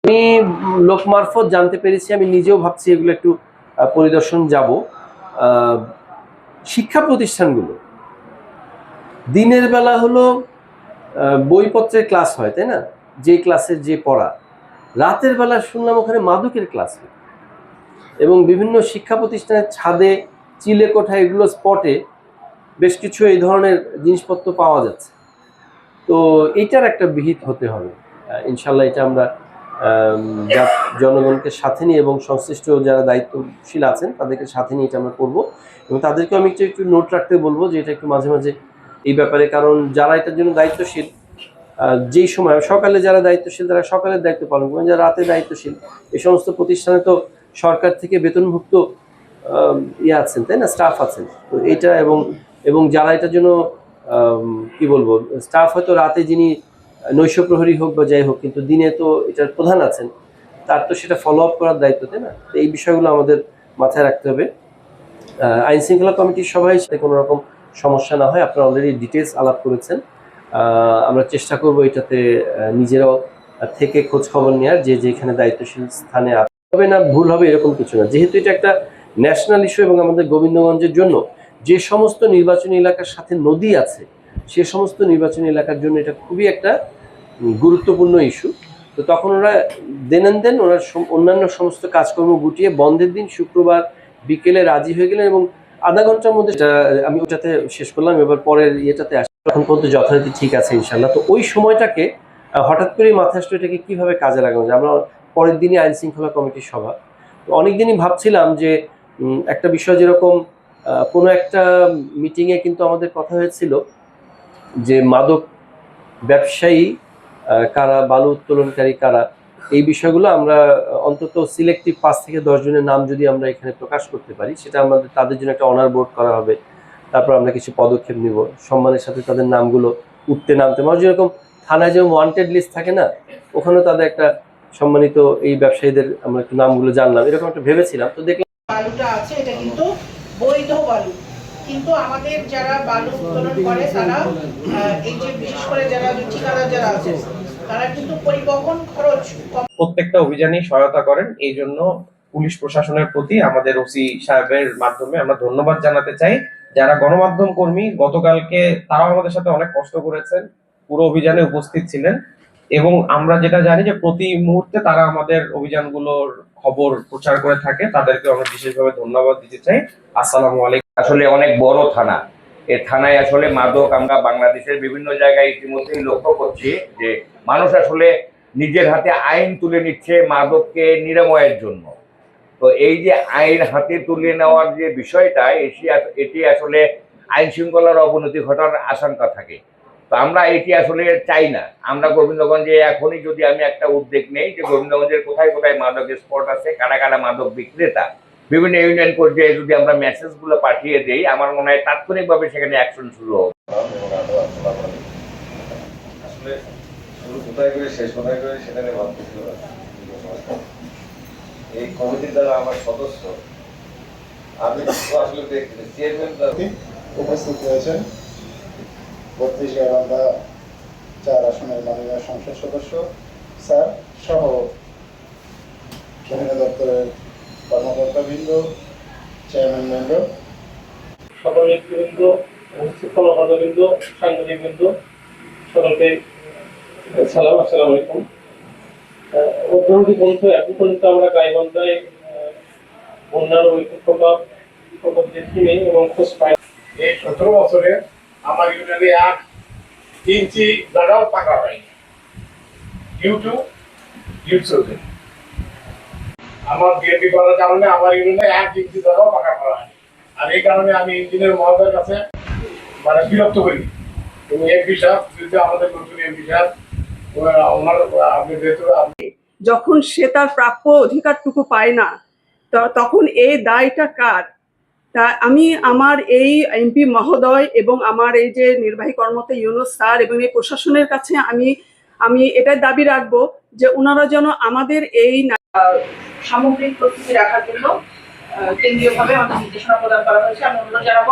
আমি লোক মারফত জানতে পেরেছি, আমি নিজেও ভাবছি এগুলো একটু পরিদর্শন যাব। শিক্ষা প্রতিষ্ঠানগুলো দিনের বেলা হলো বইপত্রের ক্লাস হয়, তাই না, যে ক্লাসের যে পড়া। রাতের বেলা শুনলাম ওখানে মাদকের ক্লাস হয় এবং বিভিন্ন শিক্ষা প্রতিষ্ঠানের ছাদে, চিলে কোঠা, এগুলো স্পটে বেশ কিছু এই ধরনের জিনিসপত্র পাওয়া যাচ্ছে। তো এইটার একটা বিহিত হতে হবে ইনশাল্লাহ। এটা আমরা জনগণকে সাথে নিয়ে এবং সংশ্লিষ্ট যারা দায়িত্বশীল আছেন তাদেরকে সাথে নিয়ে এটা আমরা করবো এবং তাদেরকে আমি একটু নোট রাখতে বলবো যে এটা একটু মাঝে মাঝে এই ব্যাপারে, কারণ যারা এটার জন্য দায়িত্বশীল যেই সময় সকালে যারা দায়িত্বশীল তারা সকালের দায়িত্ব পালন করেন, যারা রাতে দায়িত্বশীল এই সমস্ত প্রতিষ্ঠানে তো সরকার থেকে বেতনভুক্ত আছেন, তাই না, স্টাফ আছেন। তো এইটা এবং যারা এটার জন্য কি বলবো, স্টাফ হয়তো রাতে যিনি নৈশ প্রহরী হোক বা যাই হোক, কিন্তু দিনে তো এটার প্রধান আছেন, তার তো সেটা ফলো আপ করার দায়িত্ব, তাই না। তো এই বিষয়গুলো আমাদের মাথায় রাখতে হবে। আইন শৃঙ্খলা কমিটির সভায় সাথে কোনো রকম সমস্যা না হয়, আপনারা অলরেডি ডিটেলস আলাপ করেছেন। আমরা চেষ্টা করব এটাতে নিজেরাও থেকে খোঁজ খবর নেওয়ার, যে যেখানে দায়িত্বশীল স্থানে হবে না, ভুল হবে এরকম কিছু না। যেহেতু এটা একটা ন্যাশনাল ইস্যু এবং আমাদের গোবিন্দগঞ্জের জন্য যে সমস্ত নির্বাচনী এলাকার সাথে নদী আছে সে সমস্ত নির্বাচনী এলাকার জন্য এটা খুবই একটা গুরুত্বপূর্ণ ইস্যু। তো তখন ওরা দেন ওরা অন্যান্য সমস্ত কাজকর্ম গুটিয়ে বন্ধের দিন শুক্রবার বিকেলে রাজি হয়ে গেলেন এবং আধা ঘন্টার মধ্যে আমি ওটাতে শেষ করলাম। এবার পরের ইয়েটাতে আসি, এখন পর্যন্ত যথারীতি ঠিক আছে ইনশাল্লাহ। তো ওই সময়টাকে হঠাৎ করে মাথায় আসলে এটাকে কীভাবে কাজে লাগানো যায়। আমরা পরের দিনই আইন শৃঙ্খলা কমিটির সভা, তো অনেকদিনই ভাবছিলাম যে একটা বিষয়, যেরকম কোনো একটা মিটিংয়ে কিন্তু আমাদের কথা হয়েছিল যে মাদক ব্যবসায়ী কারা, বালু উত্তোলনকারী কারা, এই বিষয়গুলো আমরা অন্তত সিলেক্টিভ 5 থেকে 10 জনের নাম যদি আমরা এখানে প্রকাশ করতে পারি, সেটা আমাদের তাদের জন্য একটা অনার বোর্ড করা হবে। তারপর আমরা কিছু পদক্ষেপ নিব, সম্মানের সাথে তাদের নামগুলো উঠতে নামতে, মানে যেরকম থানায় যেমন ওয়ান্টেড লিস্ট থাকে না, ওখানে তাদের একটা সম্মানিত এই ব্যবসায়ীদের আমরা একটু নামগুলো জানলাম, এরকম একটা ভেবেছিলাম। তো দেখলাম বালুটা আছে, এটা কিন্তু বৈধ বালু, কিন্তু আমাদের যারা বালু উত্তোলন করে তারা এই যে বিশেষ করে যারা ঠিকাদার যারা আছে তারা কিন্তু পরিবহন খরচ প্রত্যেকটা অভিযানে সহায়তা করেন। এই জন্য পুলিশ প্রশাসনের প্রতি আমাদের ওসি সাহেবের মাধ্যমে আমরা ধন্যবাদ জানাতে চাই। যারা গণমাধ্যম কর্মী গতকালকে তারাও আমাদের সাথে অনেক কষ্ট করেছেন, পুরো অভিযানে উপস্থিত ছিলেন এবং আমরা যেটা জানি যে প্রতি মুহূর্তে তারা আমাদের অভিযানগুলোর খবর প্রচার করে থাকে, তাদেরকে আমরা বিশেষভাবে ধন্যবাদ দিতে চাই। আসসালামু আলাইকুম। আসলে অনেক বড় থানা, এই থানায় আসলে মাদক আমরা বাংলাদেশের বিভিন্ন জায়গায় ইতিমধ্যেই লক্ষ্য করছি যে মানুষ আসলে নিজের হাতে আইন তুলে নিচ্ছে মাদককে নিরাময়ের জন্য। তো এই যে আইন হাতে তুলে নেওয়ার যে বিষয়টা, এটি আসলে আইন শৃঙ্খলার অবনতি ঘটার আশঙ্কা থাকে। তো আমরা এটি আসলে চাই না। আমরা গোবিন্দগঞ্জে এখনই যদি আমি একটা উদ্যোগ নেই যে গোবিন্দগঞ্জের কোথায় কোথায় মাদকের স্পট আছে, কারা কারা মাদক বিক্রেতা, বিভিন্ন ইউনিয়ন পর্যায়ে যদি আমরা মেসেজগুলো পাঠিয়ে দেই, আমার মনে হয় তাৎক্ষণিকভাবে সেখানে অ্যাকশন শুরু হবে। আসলে শুরু কোথায় করে শেষ কোথায় করে সেটা নিয়ে ভাবতেছিল। এই কমিটির দ্বারা আমার সদস্য আমি আসলে চেয়ারম্যান উপস্থিত হয়েছেন 32 গাইবান্ধা 4 আসনের মাননীয় সংসদ সদস্য স্যার সহ বিভিন্ন দপ্তরের কর্মকর্তাবৃন্দ, চেয়ারম্যান বৃন্দ, সকল নেতৃবৃন্দ, শিক্ষকবৃন্দ, সাংবাদিকবৃন্দ, সকলকে সালাম, আসসালামু আলাইকুম। অধ্যয়নটি বন্ধু এখন পর্যন্ত আমরা গাইবান্ধায় বন্যার প্রকোপ দেখি নেই এবং খোঁজ পাই। এই 17 বছরে আমার ইউনিয়নে 1 ইঞ্চি জায়গাও পাকা হয়নি ডিউ টু ইউথ। আমার বিএনপি করার কারণে আমার ইউনিয়নে 1 ইঞ্চি জায়গাও পাকা করা হয়নি। আর এই কারণে আমি ইঞ্জিনিয়ার মহোদয়ের কাছে মানে বিরক্ত করি। তুমি এমপি সাহেব, আমাদের নতুন এমপি সাহেব, ওনার আপনি যেহেতু যখন সে তার প্রাপ্য অধিকারটুকু পায় না, তখন এই দায়টা কার? তা আমি আমার এই এমপি মহোদয় এবং আমার এই যে নির্বাহী কর্মকর্তা ইউনুস স্যার এবং এই প্রশাসনের কাছে আমি এটাই দাবি রাখবো যে ওনারা যেন আমাদের এই সামগ্রিক প্রস্তুতি রাখার জন্য কেন্দ্রীয়ভাবে আমাদের নির্দেশনা প্রদান করা হয়েছে। আমি অনুরোধ জানাবো